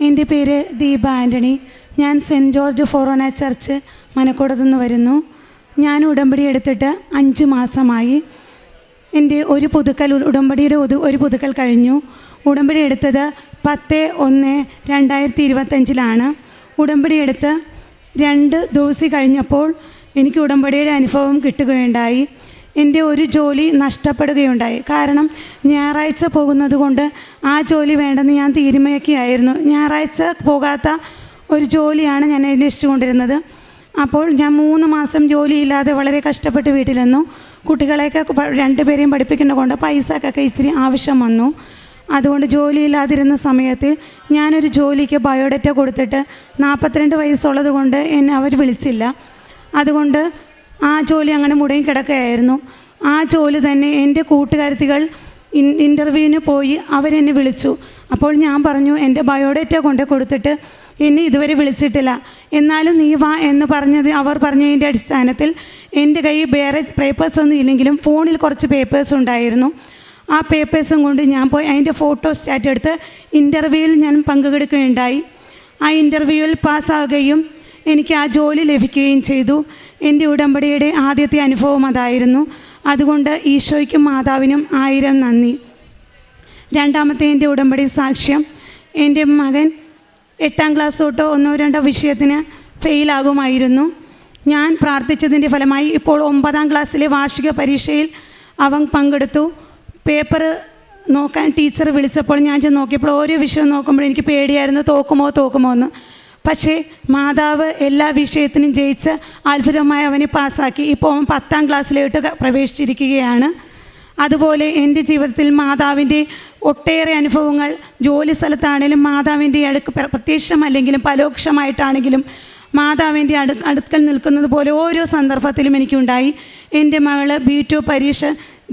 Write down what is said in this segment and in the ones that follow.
എൻ്റെ പേര് ദീപ ആൻ്റണി. ഞാൻ സെൻറ്റ് ജോർജ് ഫൊറോന ചർച്ച് മനക്കോടത്തു നിന്ന് വരുന്നു. ഞാൻ ഉടമ്പടി എടുത്തിട്ട് 5 മാസമായി. എൻ്റെ ഒരു പുതുക്കൽ, ഉടമ്പടിയുടെ ഒരു പുതുക്കൽ കഴിഞ്ഞു. ഉടമ്പടി എടുത്തത് 10/1/2025 ഉടമ്പടി എടുത്ത് 2 ദിവസം കഴിഞ്ഞപ്പോൾ എനിക്ക് ഉടമ്പടിയുടെ അനുഭവം കിട്ടുകയുണ്ടായി. എൻ്റെ ഒരു ജോലി നഷ്ടപ്പെടുകയുണ്ടായി. കാരണം ഞായറാഴ്ച പോകുന്നത് കൊണ്ട് ആ ജോലി വേണ്ടെന്ന് ഞാൻ തീരുമാനിക്കുകയായിരുന്നു. ഞായറാഴ്ച പോകാത്ത ഒരു ജോലിയാണ് ഞാൻ അന്വേഷിച്ചു കൊണ്ടിരുന്നത്. അപ്പോൾ ഞാൻ 3 മാസം ജോലിയില്ലാതെ വളരെ കഷ്ടപ്പെട്ട് വീട്ടിൽ നിന്നു. കുട്ടികളെയൊക്കെ 2 പേരെയും പഠിപ്പിക്കുന്ന കൊണ്ട് പൈസക്കൊക്കെ ഇച്ചിരി ആവശ്യം വന്നു. അതുകൊണ്ട് ജോലിയില്ലാതിരുന്ന സമയത്ത് ഞാനൊരു ജോലിക്ക് ബയോഡേറ്റ കൊടുത്തിട്ട് 42 വയസ്സുള്ളത് കൊണ്ട് എന്നെ അവർ വിളിച്ചില്ല. അതുകൊണ്ട് ആ ജോലി അങ്ങനെ മുടങ്ങി കിടക്കുകയായിരുന്നു. ആ ജോലി തന്നെ എൻ്റെ കൂട്ടുകാരത്തികൾ ഇൻ്റർവ്യൂവിന് പോയി അവരെന്നെ വിളിച്ചു. അപ്പോൾ ഞാൻ പറഞ്ഞു, എൻ്റെ ബയോഡേറ്റ കൊണ്ട് കൊടുത്തിട്ട് എന്നെ ഇതുവരെ വിളിച്ചിട്ടില്ല, എന്നാലും നീ വാ എന്ന് അവർ പറഞ്ഞതിൻ്റെ അടിസ്ഥാനത്തിൽ എൻ്റെ കയ്യിൽ വേറെ പേപ്പേഴ്സൊന്നും ഇല്ലെങ്കിലും ഫോണിൽ കുറച്ച് പേപ്പേഴ്സ് ഉണ്ടായിരുന്നു. ആ പേപ്പേഴ്സും കൊണ്ട് ഞാൻ പോയി അതിൻ്റെ ഫോട്ടോ സ്റ്റാറ്റ് എടുത്ത് ഇൻ്റർവ്യൂവിൽ ഞാൻ പങ്കെടുക്കുകയുണ്ടായി. ആ ഇൻ്റർവ്യൂവിൽ പാസ്സാവുകയും എനിക്ക് ആ ജോലി ലഭിക്കുകയും ചെയ്തു. എൻ്റെ ഉടമ്പടിയുടെ ആദ്യത്തെ അനുഭവം അതായിരുന്നു. അതുകൊണ്ട് ഈശോയ്ക്കും മാതാവിനും 1000 നന്ദി. രണ്ടാമത്തെ എൻ്റെ ഉടമ്പടി സാക്ഷ്യം, എൻ്റെ മകൻ 8ാം ക്ലാസ് തൊട്ട് 1-2 വിഷയത്തിന് ഫെയിലാകുമായിരുന്നു. ഞാൻ പ്രാർത്ഥിച്ചതിൻ്റെ ഫലമായി ഇപ്പോൾ 9ാം ക്ലാസ്സിലെ വാർഷിക പരീക്ഷയിൽ അവൻ പങ്കെടുത്തു. പേപ്പർ നോക്കാൻ ടീച്ചർ വിളിച്ചപ്പോൾ ഞാൻ ചെന്ന് നോക്കിയപ്പോൾ ഓരോ വിഷയം നോക്കുമ്പോൾ എനിക്ക് പേടിയായിരുന്നു, തോക്കുമോ എന്ന്. പക്ഷേ മാതാവ് എല്ലാ വിഷയത്തിനും ജയിച്ച് അത്ഭുതമായി അവനെ പാസ്സാക്കി. ഇപ്പോൾ അവൻ 10ാം ക്ലാസ്സിലോട്ട് പ്രവേശിച്ചിരിക്കുകയാണ്. അതുപോലെ എൻ്റെ ജീവിതത്തിൽ മാതാവിൻ്റെ ഒട്ടേറെ അനുഭവങ്ങൾ, ജോലി സ്ഥലത്താണെങ്കിലും മാതാവിൻ്റെ പ്രത്യക്ഷമല്ലെങ്കിലും പരോക്ഷമായിട്ടാണെങ്കിലും മാതാവിൻ്റെ അടുക്കൽ നിൽക്കുന്നത് പോലെ ഓരോ സന്ദർഭത്തിലും എനിക്കുണ്ടായി. എൻ്റെ മകൾ B2 പരീക്ഷ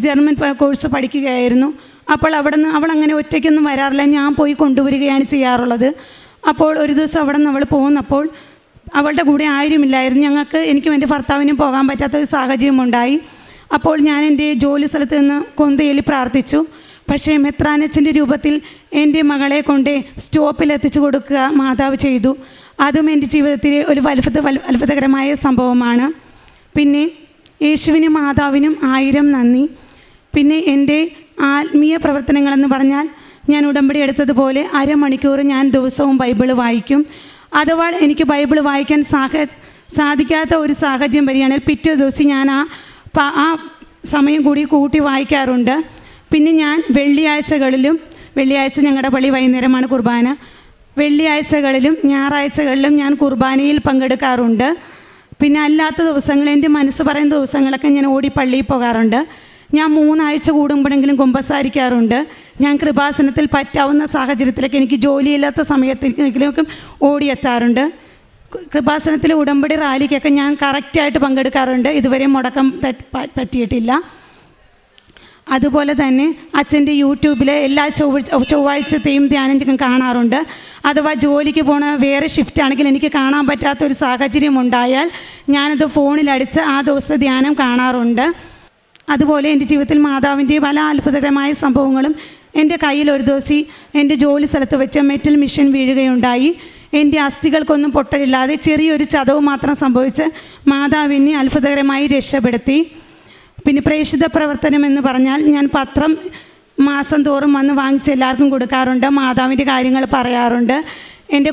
ജർമ്മൻ കോഴ്സ് പഠിക്കുകയായിരുന്നു. അപ്പോൾ അവളങ്ങനെ ഒറ്റയ്ക്കൊന്നും വരാറില്ല, ഞാൻ പോയി കൊണ്ടുവരികയാണ് ചെയ്യാറുള്ളത്. അപ്പോൾ ഒരു ദിവസം അവിടെ നിന്ന് അവൾ പോകുന്നപ്പോൾ അവളുടെ കൂടെ ആരുമില്ലായിരുന്നു. എനിക്കും എൻ്റെ ഭർത്താവിനും പോകാൻ പറ്റാത്തൊരു സാഹചര്യമുണ്ടായി. അപ്പോൾ ഞാൻ എൻ്റെ ജോലി സ്ഥലത്ത് നിന്ന് കൊന്തയിൽ പ്രാർത്ഥിച്ചു. പക്ഷേ മെത്രാനച്ചൻ്റെ രൂപത്തിൽ എൻ്റെ മകളെ കൊണ്ട് സ്റ്റോപ്പിലെത്തിച്ചു കൊടുക്കുക മാതാവ് ചെയ്തു. അതും എൻ്റെ ജീവിതത്തിലെ ഒരു അത്ഭുതകരമായ സംഭവമാണ്. പിന്നെ യേശുവിനും മാതാവിനും 1000 നന്ദി. പിന്നെ എൻ്റെ ആത്മീയ പ്രവർത്തനങ്ങളെന്ന് പറഞ്ഞാൽ, ഞാൻ ഉടമ്പടി എടുത്തതുപോലെ അരമണിക്കൂർ ഞാൻ ദിവസവും ബൈബിൾ വായിക്കും. അഥവാ എനിക്ക് ബൈബിൾ വായിക്കാൻ സാധിക്കാത്ത ഒരു സാഹചര്യം വരികയാണെങ്കിൽ പിറ്റേ ദിവസം ഞാൻ ആ സമയം കൂട്ടി വായിക്കാറുണ്ട്. പിന്നെ ഞാൻ വെള്ളിയാഴ്ച ഞങ്ങളുടെ പള്ളി വൈകുന്നേരമാണ് കുർബാന. വെള്ളിയാഴ്ചകളിലും ഞായറാഴ്ചകളിലും ഞാൻ കുർബാനയിൽ പങ്കെടുക്കാറുണ്ട്. പിന്നെ അല്ലാത്ത ദിവസങ്ങൾ, എൻ്റെ മനസ്സ് പറയുന്ന ദിവസങ്ങളൊക്കെ ഞാൻ ഓടി പള്ളിയിൽ പോകാറുണ്ട്. ഞാൻ 3 ആഴ്ച കൂടുമ്പോഴെങ്കിലും കുമ്പസാരിക്കാറുണ്ട്. ഞാൻ കൃപാസനത്തിൽ പറ്റാവുന്ന സാഹചര്യത്തിലൊക്കെ എനിക്ക് ജോലിയില്ലാത്ത സമയത്തെങ്കിലും ഓടിയെത്താറുണ്ട്. കൃപാസനത്തിലെ ഉടമ്പടി റാലിക്കൊക്കെ ഞാൻ കറക്റ്റായിട്ട് പങ്കെടുക്കാറുണ്ട്. ഇതുവരെ മുടക്കം പറ്റിയിട്ടില്ല. അതുപോലെ തന്നെ അച്ഛൻ്റെ യൂട്യൂബിൽ എല്ലാ ചൊവ്വാഴ്ചത്തെയും ധ്യാനം ഞാൻ കാണാറുണ്ട്. അഥവാ ജോലിക്ക് പോണ വേറെ ഷിഫ്റ്റ് ആണെങ്കിൽ എനിക്ക് കാണാൻ പറ്റാത്തൊരു സാഹചര്യം ഉണ്ടായാൽ ഞാനത് ഫോണിലടിച്ച് ആ ദിവസത്തെ ധ്യാനം കാണാറുണ്ട്. അതുപോലെ എൻ്റെ ജീവിതത്തിൽ മാതാവിൻ്റെ പല അത്ഭുതകരമായ സംഭവങ്ങളും. എൻ്റെ കയ്യിൽ ഒരു ദിവസം എൻ്റെ ജോലി സ്ഥലത്ത് വെച്ച് മെറ്റൽ മിഷൻ വീഴുകയുണ്ടായി. എൻ്റെ അസ്ഥികൾക്കൊന്നും പൊട്ടലില്ലാതെ ചെറിയൊരു ചതവ് മാത്രം സംഭവിച്ച് മാതാവിനെ അത്ഭുതകരമായി രക്ഷപ്പെടുത്തി. പിന്നെ പ്രേക്ഷിത പ്രവർത്തനം എന്ന് പറഞ്ഞാൽ, ഞാൻ പത്രം മാസം തോറും വന്ന് വാങ്ങിച്ച് എല്ലാവർക്കും കൊടുക്കാറുണ്ട്. മാതാവിൻ്റെ കാര്യങ്ങൾ പറയാറുണ്ട്. എൻ്റെ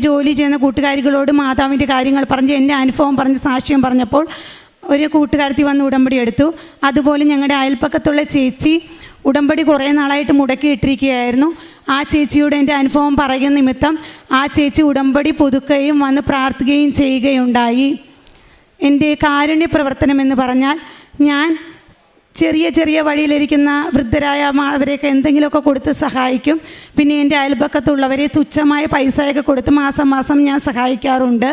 ജോലി ചെയ്യുന്ന കൂട്ടുകാരികളോട് മാതാവിൻ്റെ കാര്യങ്ങൾ പറഞ്ഞ് എൻ്റെ അനുഭവം പറഞ്ഞ് സാക്ഷ്യം പറഞ്ഞപ്പോൾ ഒരു കൂട്ടുകാരത്തി വന്ന് ഉടമ്പടി എടുത്തു. അതുപോലെ ഞങ്ങളുടെ അയൽപ്പക്കത്തുള്ള ചേച്ചി ഉടമ്പടി കുറേ നാളായിട്ട് മുടക്കിയിട്ടിരിക്കുകയായിരുന്നു. ആ ചേച്ചിയോട് എൻ്റെ അനുഭവം പറയുന്ന നിമിത്തം ആ ചേച്ചി ഉടമ്പടി പുതുക്കുകയും വന്ന് പ്രാർത്ഥിക്കുകയും ചെയ്യുകയുണ്ടായി. എൻ്റെ കാരുണ്യ പ്രവർത്തനം എന്ന് പറഞ്ഞാൽ, ഞാൻ ചെറിയ വഴിയിലിരിക്കുന്ന വൃദ്ധരായ അവരെയൊക്കെ എന്തെങ്കിലുമൊക്കെ കൊടുത്ത് സഹായിക്കും. പിന്നെ എൻ്റെ അയൽപക്കത്തുള്ളവരെ തുച്ഛമായ പൈസയൊക്കെ കൊടുത്ത് മാസം ഞാൻ സഹായിക്കാറുണ്ട്.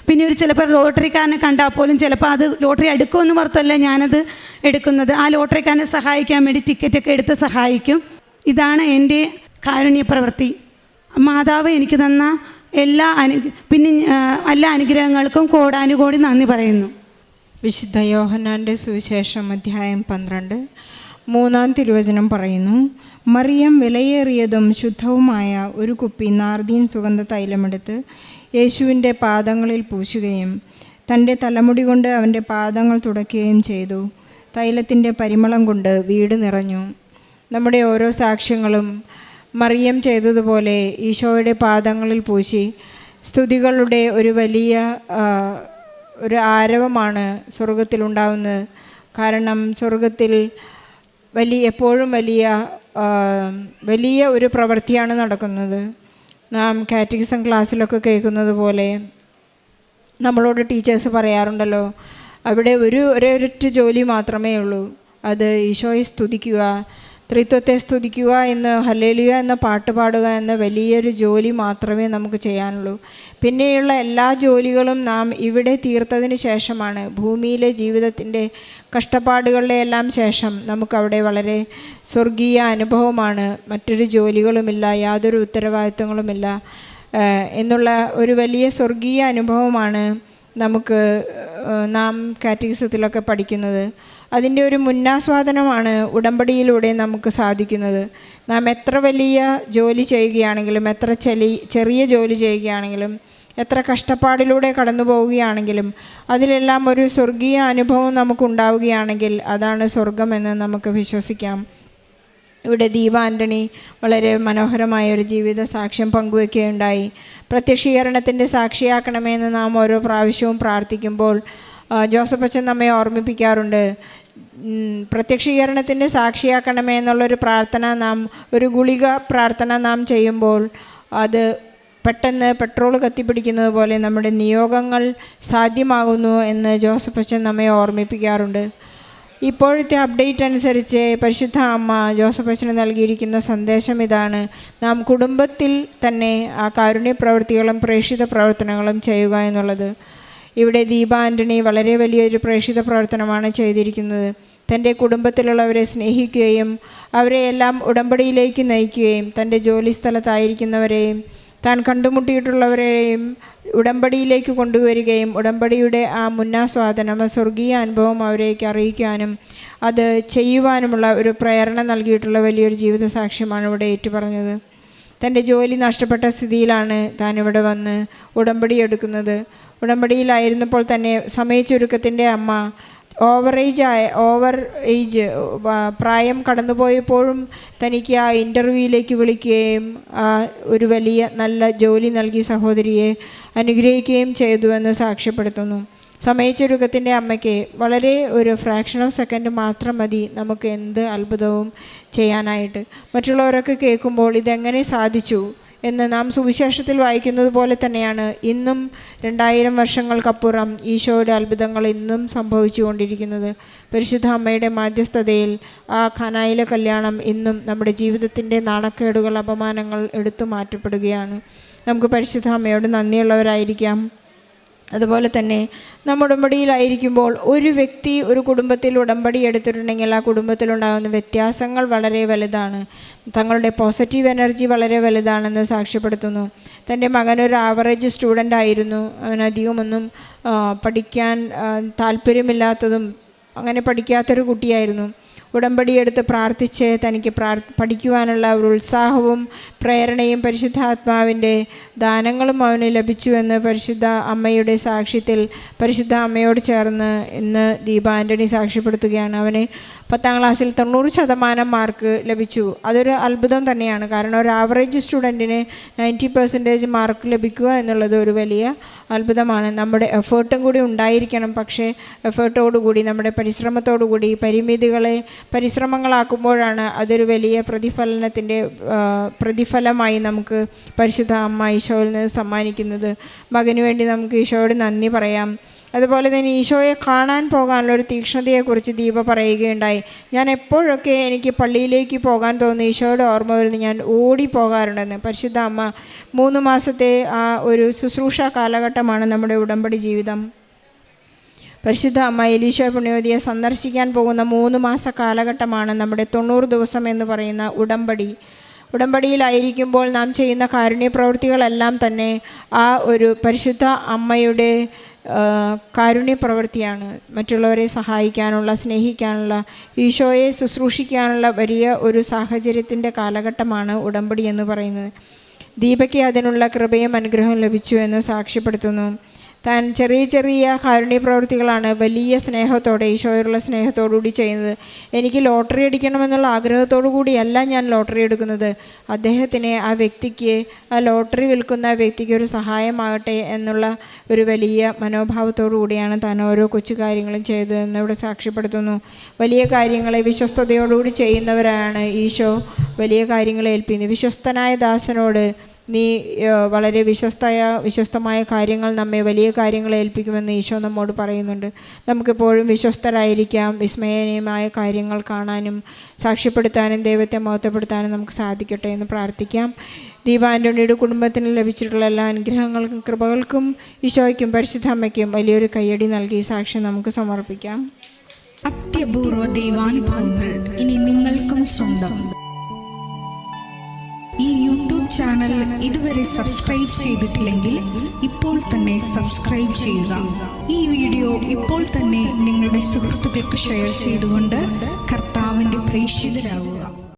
പിന്നെ ചിലപ്പോൾ ലോട്ടറിക്കാരനെ കണ്ടാൽ പോലും ചിലപ്പോൾ അത് ലോട്ടറി എടുക്കുമെന്ന് പുറത്തല്ല ഞാനത് എടുക്കുന്നത്. ആ ലോട്ടറിക്കാരനെ സഹായിക്കാൻ വേണ്ടി ടിക്കറ്റൊക്കെ എടുത്ത് സഹായിക്കും. ഇതാണ് എൻ്റെ കാരുണ്യ പ്രവൃത്തി. മാതാവ് എനിക്ക് തന്ന എല്ലാ അനുഗ്രഹങ്ങൾക്കും കോടാനുകോടി നന്ദി പറയുന്നു. വിശുദ്ധ യോഹന്നാൻ്റെ സുവിശേഷം അധ്യായം 12. 3-ാം തിരുവചനം പറയുന്നു, മറിയം വിലയേറിയതും ശുദ്ധവുമായ ഒരു കുപ്പി നാർദീൻ സുഗന്ധ തൈലമെടുത്ത് യേശുവിൻ്റെ പാദങ്ങളിൽ പൂശുകയും തൻ്റെ തലമുടി കൊണ്ട് അവൻ്റെ പാദങ്ങൾ തുടയ്ക്കുകയും ചെയ്തു. തൈലത്തിൻ്റെ പരിമളം കൊണ്ട് വീട് നിറഞ്ഞു. നമ്മുടെ ഓരോ സാക്ഷ്യങ്ങളും മറിയം ചെയ്തതുപോലെ ഈശോയുടെ പാദങ്ങളിൽ പൂശി സ്തുതികളുടെ ഒരു വലിയ ഒരു ആരവമാണ് സ്വർഗത്തിലുണ്ടാവുന്നത്. കാരണം സ്വർഗത്തിൽ എപ്പോഴും വലിയ ഒരു പ്രവൃത്തിയാണ് നടക്കുന്നത്. നാം കാറ്റഗിസം ക്ലാസ്സിലൊക്കെ കേൾക്കുന്നത് പോലെ നമ്മളോട് ടീച്ചേഴ്സ് പറയാറുണ്ടല്ലോ, അവിടെ ഒരൊറ്റ ജോലി മാത്രമേ ഉള്ളൂ, അത് ഈശോയെ സ്തുതിക്കുക, ത്രിത്വത്തെ സ്തുതിക്കുക എന്ന്, ഹല്ലേലൂയ എന്ന പാട്ട് പാടുക എന്ന വലിയൊരു ജോലി മാത്രമേ നമുക്ക് ചെയ്യാനുള്ളൂ. പിന്നെയുള്ള എല്ലാ ജോലികളും നാം ഇവിടെ തീർത്തതിന് ശേഷമാണ്, ഭൂമിയിലെ ജീവിതത്തിൻ്റെ കഷ്ടപ്പാടുകളുടെ എല്ലാം ശേഷം നമുക്കവിടെ വളരെ സ്വർഗീയ അനുഭവമാണ്. മറ്റൊരു ജോലികളുമില്ല, യാതൊരു ഉത്തരവാദിത്വങ്ങളുമില്ല എന്നുള്ള ഒരു വലിയ സ്വർഗീയ അനുഭവമാണ് നാം കാറ്റഗിസത്തിലൊക്കെ പഠിക്കുന്നത്. അതിൻ്റെ ഒരു മുന്നാസ്വാദനമാണ് ഉടമ്പടിയിലൂടെ നമുക്ക് സാധിക്കുന്നത്. നാം എത്ര വലിയ ജോലി ചെയ്യുകയാണെങ്കിലും, എത്ര ചെറിയ ജോലി ചെയ്യുകയാണെങ്കിലും, എത്ര കഷ്ടപ്പാടിലൂടെ കടന്നു പോവുകയാണെങ്കിലും അതിലെല്ലാം ഒരു സ്വർഗീയ അനുഭവം നമുക്കുണ്ടാവുകയാണെങ്കിൽ അതാണ് സ്വർഗമെന്ന് നമുക്ക് വിശ്വസിക്കാം. ഇവിടെ ദീപ ആൻ്റണി വളരെ മനോഹരമായ ഒരു ജീവിത സാക്ഷ്യം പങ്കുവയ്ക്കുകയുണ്ടായി. പ്രത്യക്ഷീകരണത്തിൻ്റെ സാക്ഷിയാക്കണമെന്ന് നാം ഓരോ പ്രാവശ്യവും പ്രാർത്ഥിക്കുമ്പോൾ ജോസഫ് അച്ഛൻ നമ്മെ ഓർമ്മിപ്പിക്കാറുണ്ട്, പ്രത്യക്ഷീകരണത്തിൻ്റെ സാക്ഷിയാക്കണമേ എന്നുള്ളൊരു പ്രാർത്ഥന, ഒരു ഗുളിക പ്രാർത്ഥന നാം ചെയ്യുമ്പോൾ അത് പെട്ടെന്ന് പെട്രോൾ കത്തിപ്പിടിക്കുന്നത് പോലെ നമ്മുടെ നിയോഗങ്ങൾ സാധ്യമാകുന്നു എന്ന് ജോസഫ് അച്ഛൻ നമ്മെ ഓർമ്മിപ്പിക്കാറുണ്ട്. ഇപ്പോഴത്തെ അപ്ഡേറ്റ് അനുസരിച്ച് പരിശുദ്ധ അമ്മ ജോസഫ് അച്ഛന് നൽകിയിരിക്കുന്ന സന്ദേശം ഇതാണ്: നാം കുടുംബത്തിൽ തന്നെ ആ കാരുണ്യ പ്രവൃത്തികളും പ്രേക്ഷിത പ്രവർത്തനങ്ങളും ചെയ്യുക എന്നുള്ളത്. ഇവിടെ ദീപ ആൻ്റണി വളരെ വലിയൊരു പ്രേക്ഷിത പ്രവർത്തനമാണ് ചെയ്തിരിക്കുന്നത്. തൻ്റെ കുടുംബത്തിലുള്ളവരെ സ്നേഹിക്കുകയും അവരെ എല്ലാം ഉടമ്പടിയിലേക്ക് നയിക്കുകയും തൻ്റെ ജോലി സ്ഥലത്തായിരിക്കുന്നവരെയും താൻ കണ്ടുമുട്ടിയിട്ടുള്ളവരെയും ഉടമ്പടിയിലേക്ക് കൊണ്ടുവരികയും ഉടമ്പടിയുടെ ആ മുന്നാസ്വാദനം, സ്വർഗീയ അനുഭവം അവരേക്ക് അറിയിക്കാനും അത് ചെയ്യുവാനുമുള്ള ഒരു പ്രേരണ നൽകിയിട്ടുള്ള വലിയൊരു ജീവിത സാക്ഷ്യമാണ് ഇവിടെ ഏറ്റുപറഞ്ഞത്. തൻ്റെ ജോലി നഷ്ടപ്പെട്ട സ്ഥിതിയിലാണ് താൻ ഇവിടെ വന്ന് ഉടമ്പടി എടുക്കുന്നത്. ഉടമ്പടിയിലായിരുന്നപ്പോൾ തന്നെ സമയ ചുരുക്കത്തിൻ്റെ അമ്മ ഓവർ ഏജ് പ്രായം കടന്നുപോയപ്പോഴും തനിക്ക് ആ ഇൻ്റർവ്യൂവിലേക്ക് വിളിക്കുകയും ഒരു വലിയ നല്ല ജോലി നൽകി സഹോദരിയെ അനുഗ്രഹിക്കുകയും ചെയ്തുവെന്ന് സാക്ഷ്യപ്പെടുത്തുന്നു. സമയച്ചുരുക്കത്തിൻ്റെ അമ്മയ്ക്ക് വളരെ ഒരു ഫ്രാക്ഷൻ ഓഫ് സെക്കൻഡ് മാത്രം മതി നമുക്ക് എന്ത് അത്ഭുതവും ചെയ്യാനായിട്ട്. മറ്റുള്ളവരൊക്കെ കേൾക്കുമ്പോൾ ഇതെങ്ങനെ സാധിച്ചു എന്ന് നാം സുവിശേഷത്തിൽ വായിക്കുന്നത് പോലെ തന്നെയാണ് ഇന്നും 2000 വർഷങ്ങൾക്കപ്പുറം ഈശോയുടെ അത്ഭുതങ്ങൾ ഇന്നും സംഭവിച്ചു കൊണ്ടിരിക്കുന്നത്. പരിശുദ്ധ അമ്മയുടെ മാധ്യസ്ഥതയിൽ ആ ഖനായിലെ കല്യാണം ഇന്നും നമ്മുടെ ജീവിതത്തിൻ്റെ നാണക്കേടുകൾ, അപമാനങ്ങൾ എടുത്തു മാറ്റപ്പെടുകയാണ്. നമുക്ക് പരിശുദ്ധ അമ്മയോട് നന്ദിയുള്ളവരായിരിക്കാം. അതുപോലെ തന്നെ നാം ഉടമ്പടിയിലായിരിക്കുമ്പോൾ ഒരു വ്യക്തി ഒരു കുടുംബത്തിൽ ഉടമ്പടി എടുത്തിട്ടുണ്ടെങ്കിൽ ആ കുടുംബത്തിലുണ്ടാകുന്ന വ്യത്യാസങ്ങൾ വളരെ വലുതാണ്. തങ്ങളുടെ പോസിറ്റീവ് എനർജി വളരെ വലുതാണെന്ന് സാക്ഷ്യപ്പെടുത്തുന്നു. തൻ്റെ മകനൊരു ആവറേജ് സ്റ്റുഡൻ്റ് ആയിരുന്നു. അവനധികമൊന്നും പഠിക്കാൻ താല്പര്യമില്ലാത്തതും അങ്ങനെ പഠിക്കാത്തൊരു കുട്ടിയായിരുന്നു. ഉടമ്പടിയെടുത്ത് പ്രാർത്ഥിച്ച് തനിക്ക് പഠിക്കുവാനുള്ള ഒരു ഉത്സാഹവും പ്രേരണയും പരിശുദ്ധാത്മാവിൻ്റെ ദാനങ്ങളും അവന് ലഭിച്ചുവെന്ന് പരിശുദ്ധ അമ്മയുടെ സാക്ഷ്യത്തിൽ പരിശുദ്ധ അമ്മയോട് ചേർന്ന് ഇന്ന് ദീപ ആൻ്റണി സാക്ഷ്യപ്പെടുത്തുകയാണ്. അവന് 10ാം ക്ലാസ്സിൽ 90% മാർക്ക് ലഭിച്ചു. അതൊരു അത്ഭുതം തന്നെയാണ്. കാരണം ഒരു ആവറേജ് സ്റ്റുഡൻറ്റിന് 90% മാർക്ക് ലഭിക്കുക എന്നുള്ളത് ഒരു വലിയ അത്ഭുതമാണ്. നമ്മുടെ എഫേർട്ടും കൂടി ഉണ്ടായിരിക്കണം. പക്ഷേ എഫേർട്ടോടുകൂടി, നമ്മുടെ പരിശ്രമത്തോടുകൂടി പരിമിതികളെ പരിശ്രമങ്ങളാക്കുമ്പോഴാണ് അതൊരു വലിയ പ്രതിഫലമായി നമുക്ക് പരിശുദ്ധ അമ്മ ഈശോയിൽ നിന്ന് സമ്മാനിക്കുന്നത്. മകന് വേണ്ടി നമുക്ക് ഈശോയോട് നന്ദി പറയാം. അതുപോലെ തന്നെ ഈശോയെ കാണാൻ പോകാനുള്ള ഒരു തീക്ഷ്ണതയെക്കുറിച്ച് ദീപ പറയുകയുണ്ടായി. ഞാൻ എപ്പോഴൊക്കെ എനിക്ക് പള്ളിയിലേക്ക് പോകാൻ തോന്നുന്നു, ഈശോയുടെ ഓർമ്മ വരുന്നു, ഞാൻ ഓടിപ്പോകാറുണ്ടെന്ന്. പരിശുദ്ധ അമ്മ 3 മാസത്തെ ആ ഒരു ശുശ്രൂഷ കാലഘട്ടമാണ് നമ്മുടെ ഉടമ്പടി ജീവിതം. പരിശുദ്ധ അമ്മ എലീശ പുണ്യവതിയെ സന്ദർശിക്കാൻ പോകുന്ന 3 മാസ കാലഘട്ടമാണ് നമ്മുടെ 90 ദിവസം എന്ന് പറയുന്ന ഉടമ്പടി. ഉടമ്പടിയിലായിരിക്കുമ്പോൾ നാം ചെയ്യുന്ന കാരുണ്യ പ്രവൃത്തികളെല്ലാം തന്നെ ആ ഒരു പരിശുദ്ധ അമ്മയുടെ കാരുണ്യ പ്രവൃത്തിയാണ്. മറ്റുള്ളവരെ സഹായിക്കാനുള്ള, സ്നേഹിക്കാനുള്ള, ഈശോയെ ശുശ്രൂഷിക്കാനുള്ള വലിയ ഒരു സാഹചര്യത്തിൻ്റെ കാലഘട്ടമാണ് ഉടമ്പടി എന്ന് പറയുന്നത്. ദീപയ്ക്ക് അതിനുള്ള കൃപയും അനുഗ്രഹവും ലഭിച്ചു എന്ന് സാക്ഷ്യപ്പെടുത്തുന്നു. താൻ ചെറിയ ചെറിയ കാരുണ്യ പ്രവൃത്തികളാണ് വലിയ സ്നേഹത്തോടെ, ഈശോയോടുള്ള സ്നേഹത്തോടുകൂടി ചെയ്യുന്നത്. എനിക്ക് ലോട്ടറി അടിക്കണമെന്നുള്ള ആഗ്രഹത്തോടു കൂടിയല്ല ഞാൻ ലോട്ടറി എടുക്കുന്നത്. അദ്ദേഹത്തിന്, ആ വ്യക്തിക്ക്, ആ ലോട്ടറി വിൽക്കുന്ന വ്യക്തിക്ക് ഒരു സഹായമാകട്ടെ എന്നുള്ള ഒരു വലിയ മനോഭാവത്തോടു കൂടിയാണ് താൻ ഓരോ കൊച്ചു കാര്യങ്ങളും ചെയ്തതെന്ന് ഇവിടെ സാക്ഷ്യപ്പെടുത്തുന്നു. വലിയ കാര്യങ്ങളെ വിശ്വസ്തയോടുകൂടി ചെയ്യുന്നവരാണ് ഈശോ വലിയ കാര്യങ്ങളെ ഏൽപ്പിക്കുന്നത്. വിശ്വസ്തനായ ദാസനോട് നീ വളരെ വിശ്വസ്തമായ കാര്യങ്ങൾ നമ്മെ വലിയ കാര്യങ്ങൾ ഏൽപ്പിക്കുമെന്ന് ഈശോ നമ്മോട് പറയുന്നുണ്ട്. നമുക്കെപ്പോഴും വിശ്വസ്തരായിരിക്കാം. വിസ്മയനീയമായ കാര്യങ്ങൾ കാണാനും സാക്ഷ്യപ്പെടുത്താനും ദൈവത്തെ മഹത്വപ്പെടുത്താനും നമുക്ക് സാധിക്കട്ടെ എന്ന് പ്രാർത്ഥിക്കാം. ദീപ ആൻ്റണിയുടെ കുടുംബത്തിന് ലഭിച്ചിട്ടുള്ള എല്ലാ അനുഗ്രഹങ്ങൾക്കും കൃപകൾക്കും ഈശോയ്ക്കും പരിശുദ്ധ അമ്മയ്ക്കും വലിയൊരു കയ്യടി നൽകി സാക്ഷ്യം നമുക്ക് സമർപ്പിക്കാം. അത്യപൂർവ ദൈവാനുഭവങ്ങൾ ഇനി നിങ്ങൾക്കും സ്വന്തം. ഈ യൂട്യൂബ് ചാനൽ ഇതുവരെ സബ്സ്ക്രൈബ് ചെയ്തിട്ടില്ലെങ്കിൽ ഇപ്പോൾ തന്നെ സബ്സ്ക്രൈബ് ചെയ്യുക. ഈ വീഡിയോ ഇപ്പോൾ തന്നെ നിങ്ങളുടെ സുഹൃത്തുക്കൾക്ക് ഷെയർ ചെയ്തുകൊണ്ട് കർത്താവിൻ്റെ പ്രേക്ഷിതരാകുക.